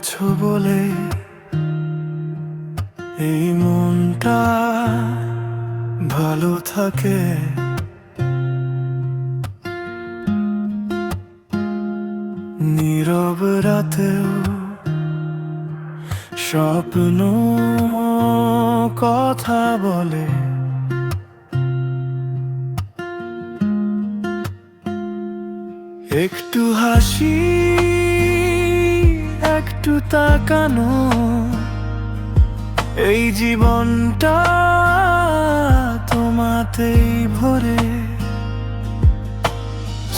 আছো বলে এই মনটা ভালো থাকে। নীরব রাতেও স্বপ্ন কথা বলে। একটু হাসি, একটু তাকানো, এই জীবনটা তোমাতেই ভরে।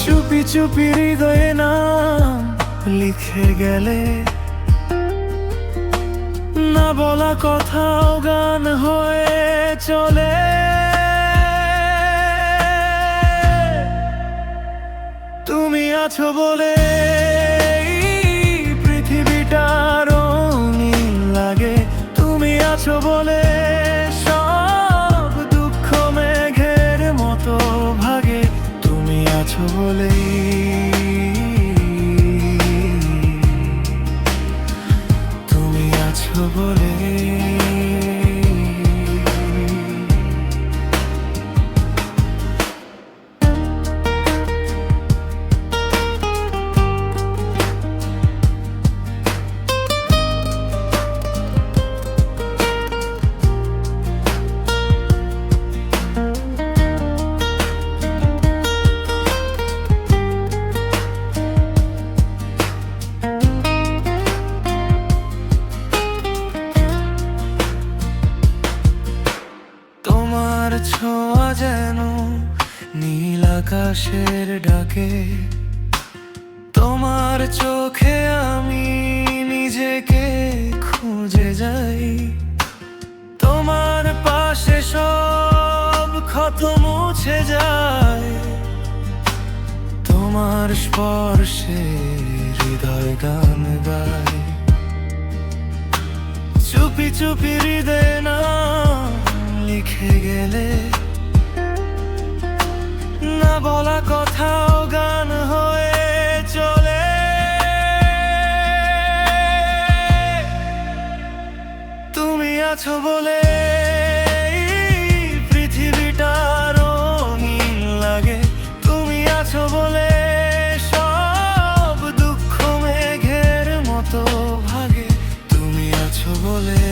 চুপি চুপি হৃদয়ে নাম লিখে গেলে, না বলা কথাও গান হয়ে চলে। তুমি আছো বলে পৃথিবীটা রঙিন লাগে। তুমি আছো বলে সব দুঃখ মেঘের মতো ভাগে। তুমি আছো বলে, তুমি আছো বলে। তোমার ছোঁয়া যেন নীল আকাশের ডাকে। তোমার চোখে আমি নিজেকে খুঁজে যাই। তোমার পাশে সব ক্ষত মুছে যায়। তোমার স্পর্শে হৃদয় গান গায়। চুপি চুপি হৃদয় না লিখে গেলে, না বলা কথাও গান হয়ে চলে। তুমি আছো বলে পৃথিবীটা রঙিন লাগে। তুমি আছো বলে সব দুঃখ মেঘের মতো ভাগে। তুমি আছো বলে।